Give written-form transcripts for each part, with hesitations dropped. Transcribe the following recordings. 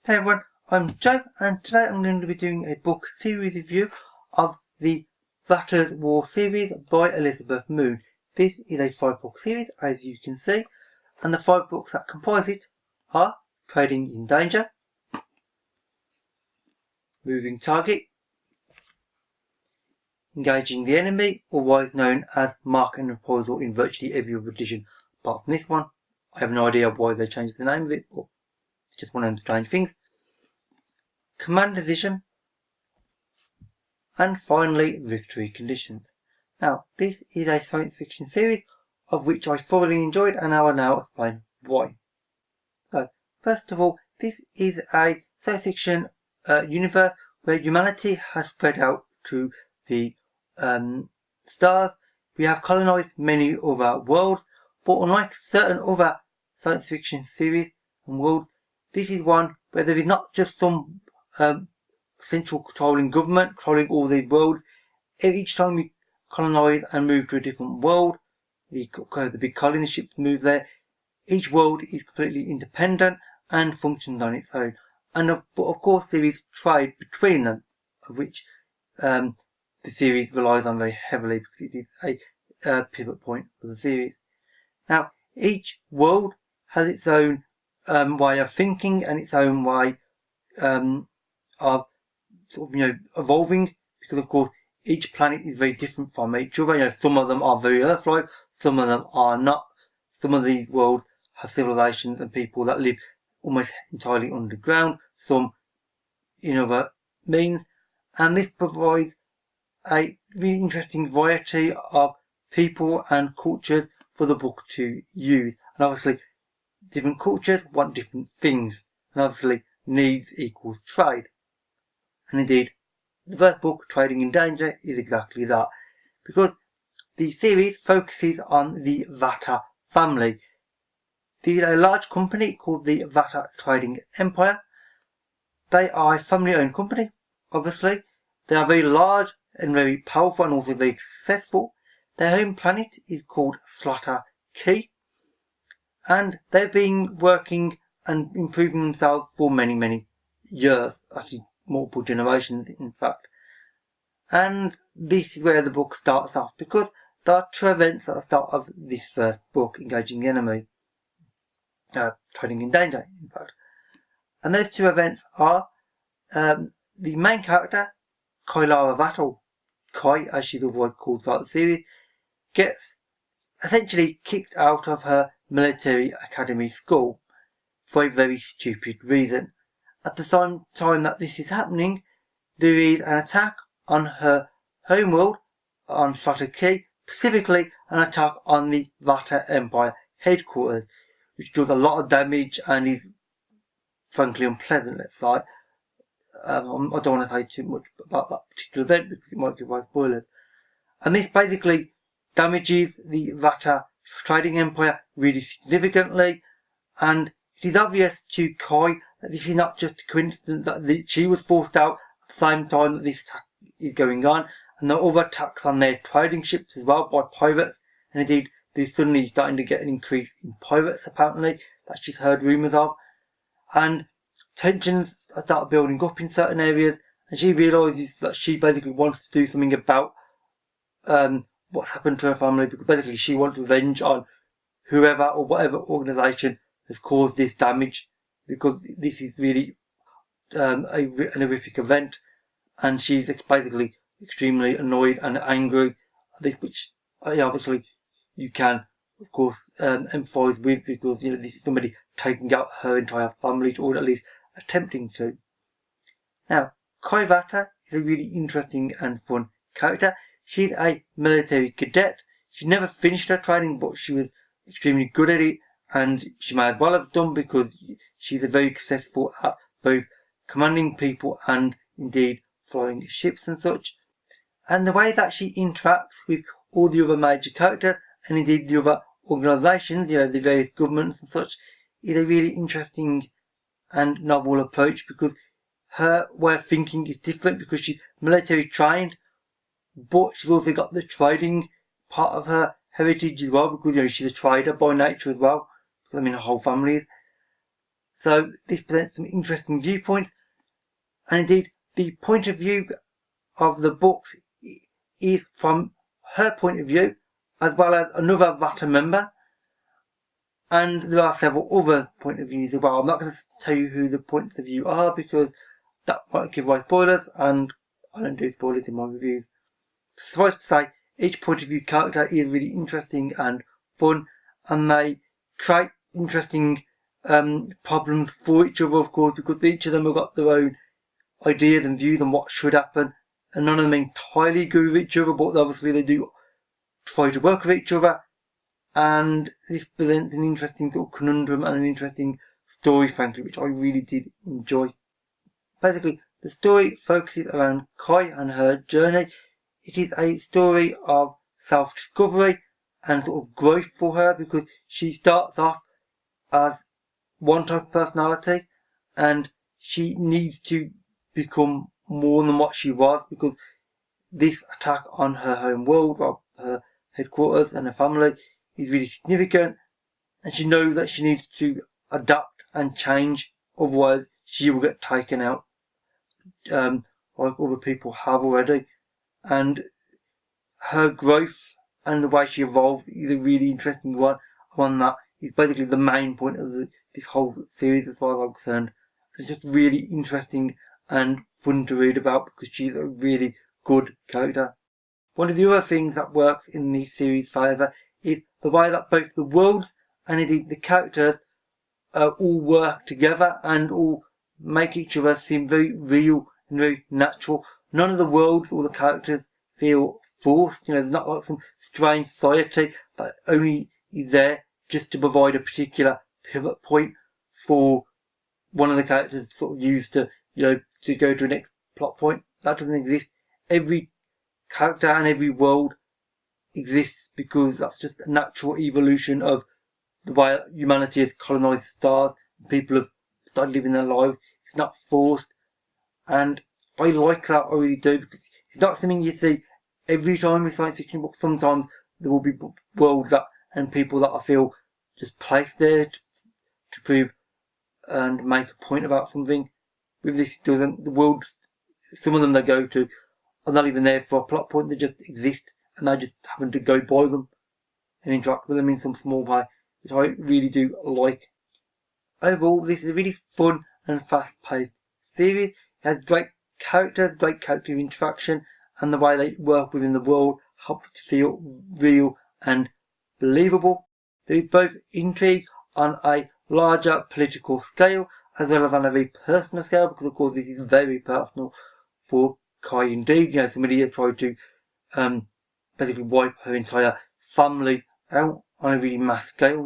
Hey everyone, I'm Joe, and today I'm going to be doing a book series review of the Vatta War series by Elizabeth Moon. This is a 5-book series, as you can see, and the 5 books that comprise it are Trading in Danger, Moving Target, Engaging the Enemy, otherwise known as Mark and Reprisal in virtually every other edition apart from this one. I have no idea why they changed the name of it, but it's just one of them strange things. Command Decision, and finally Victory Conditions. Now, this is a science fiction series of which I thoroughly enjoyed, and I will now explain why. So, first of all, this is a science fiction universe where humanity has spread out to the stars. We have colonized many other worlds, but unlike certain other science fiction series and worlds, this is one where there is not just some central controlling government controlling all these worlds. Each time we colonize and move to a different world, the big colony ships move there. Each world is completely independent and functions on its own. But of course there is trade between them, of which the series relies on very heavily because it is a pivot point of the series. Now, each world has its own way of thinking and its own way of evolving, because of course each planet is very different from each other. Some of them are very Earth-like, some of them are not. Some of these worlds have civilizations and people that live almost entirely underground, some in other means, and this provides a really interesting variety of people and cultures for the book to use. And obviously different cultures want different things, and obviously needs equals trade. And indeed, the first book, Trading in Danger, is exactly that, because the series focuses on the Vatta family. There is a large company called the Vatta Trading Empire. They are a family-owned company, obviously. They are very large and very powerful and also very successful. Their home planet is called Slaughter Key, and they've been working and improving themselves for many years, actually multiple generations in fact. And this is where the book starts off, because there are 2 events at the start of this first book, Engaging the Enemy, Trading in Danger in fact. And those 2 events are the main character, Kylara Vatta, Kai as she's otherwise called throughout the series, gets essentially kicked out of her military academy school for a very stupid reason. At the same time that this is happening, there is an attack on her homeworld, on Slaughter Key, specifically an attack on the Vatta Empire headquarters, which does a lot of damage and is frankly unpleasant, let's say. I don't want to say too much about that particular event because it might give away spoilers. And this basically damages the Vatta Trading Empire really significantly, and it is obvious to Kai that this is not just a coincidence that she was forced out at the same time that this attack is going on, and there are other attacks on their trading ships as well by pirates, and indeed there's suddenly starting to get an increase in pirates apparently that she's heard rumours of, and tensions start building up in certain areas, and she realises that she basically wants to do something about what's happened to her family, because basically she wants revenge on whoever or whatever organisation has caused this damage, because this is really an horrific event, and she's basically extremely annoyed and angry at this, which obviously you can of course empathise with, because this is somebody taking out her entire family, or at least attempting to. Now, Kai Vatta is a really interesting and fun character. She's a military cadet. She never finished her training, but she was extremely good at it, and she may as well have done, because she's very successful at both commanding people and indeed flying ships and such. And the way that she interacts with all the other major characters and indeed the other organisations, the various governments and such, is a really interesting and novel approach, because her way of thinking is different, because she's military trained, but she's also got the trading part of her heritage as well, because she's a trader by nature as well. Her whole family is. So this presents some interesting viewpoints, and indeed the point of view of the books is from her point of view, as well as another Vatta member, and there are several other point of views as well. I'm not going to tell you who the points of view are because that might give away spoilers, and I don't do spoilers in my reviews. Suffice to say, each point of view character is really interesting and fun, and they create interesting problems for each other, of course, because each of them have got their own ideas and views on what should happen, and none of them entirely agree with each other, but obviously they do try to work with each other, and this presents an interesting sort of conundrum and an interesting story, frankly, which I really did enjoy. Basically, the story focuses around Kai and her journey. It is a story of self-discovery and sort of growth for her, because she starts off as one type of personality and she needs to become more than what she was, because this attack on her home world, or her headquarters and her family, is really significant, and she knows that she needs to adapt and change, otherwise she will get taken out like other people have already. And her growth and the way she evolved is a really interesting one that is basically the main point of this whole series as far as I'm concerned. It's just really interesting and fun to read about because she's a really good character. One of the other things that works in the series' favour is the way that both the worlds and indeed the characters all work together and all make each other seem very real and very natural. None of the worlds or the characters feel forced. There's not like some strange society that only is there just to provide a particular pivot point for one of the characters to sort of use to to go to a next plot point. That doesn't exist. Every character and every world exists because that's just a natural evolution of the way humanity has colonized stars and people have started living their lives. It's not forced, and I like that. I really do, because it's not something you see every time with science fiction books. Sometimes there will be worlds and people that I feel just placed there to prove and make a point about something. With this, it doesn't. The worlds, some of them they go to, are not even there for a plot point. They just exist, and I just happen to go by them and interact with them in some small way, which I really do like. Overall, this is a really fun and fast-paced series. It has great characters, great character interaction, and the way they work within the world helps it to feel real and believable. There is both intrigue on a larger political scale as well as on a very personal scale, because of course this is very personal for Kai indeed. Somebody has tried to basically wipe her entire family out on a really mass scale,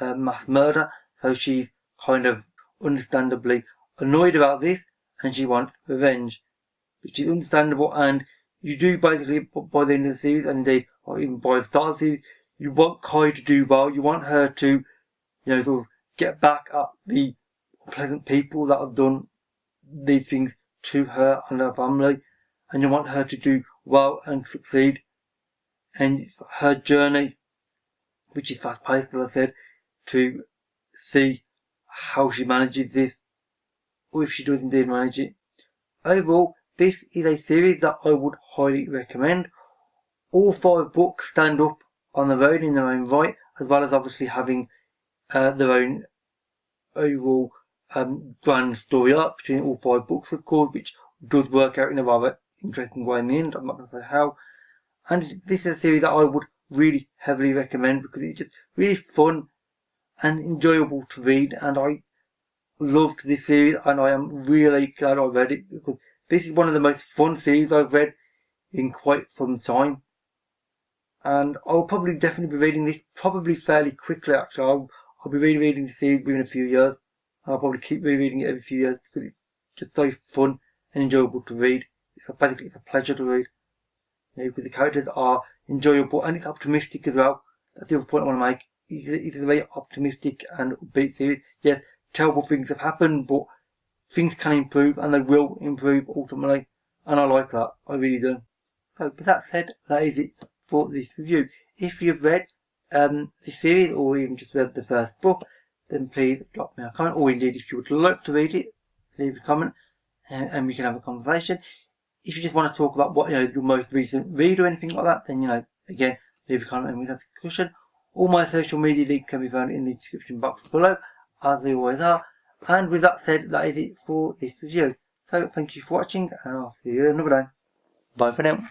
mass murder. So she's kind of understandably annoyed about this, and she wants revenge, which is understandable. And you do basically, by the end of the series, and indeed, or even by the start of the series, you want Kai to do well. You want her to, sort of get back at the unpleasant people that have done these things to her and her family, and you want her to do well and succeed. And it's her journey, which is fast-paced, as I said, to see how she manages this, or if she does indeed manage it. Overall, this is a series that I would highly recommend. All 5 books stand up on their own in their own right, as well as obviously having their own overall grand story arc between all 5 books, of course, which does work out in a rather interesting way in the end. I'm not going to say how. And this is a series that I would really heavily recommend because it's just really fun and enjoyable to read, and I loved this series, and I am really glad I read it, because this is one of the most fun series I've read in quite some time. And I'll probably definitely be reading this probably fairly quickly. Actually, I'll be rereading the series within a few years. I'll probably keep rereading it every few years because it's just so fun and enjoyable to read. Basically it's a pleasure to read, because the characters are enjoyable and it's optimistic as well. That's the other point I want to make. It is a very optimistic and upbeat series. Yes, terrible things have happened, but things can improve, and they will improve ultimately, and I like that. I really do. So, with that said, that is it for this review. If you've read this series, or even just read the first book, then please drop me a comment, or indeed if you would like to read it, leave a comment and we can have a conversation. If you just want to talk about what your most recent read or anything like that, then again, leave a comment and we'll have a discussion. All my social media links can be found in the description box below, as they always are. And with that said, that is it for this review. So thank you for watching, and I'll see you another day. Bye for now.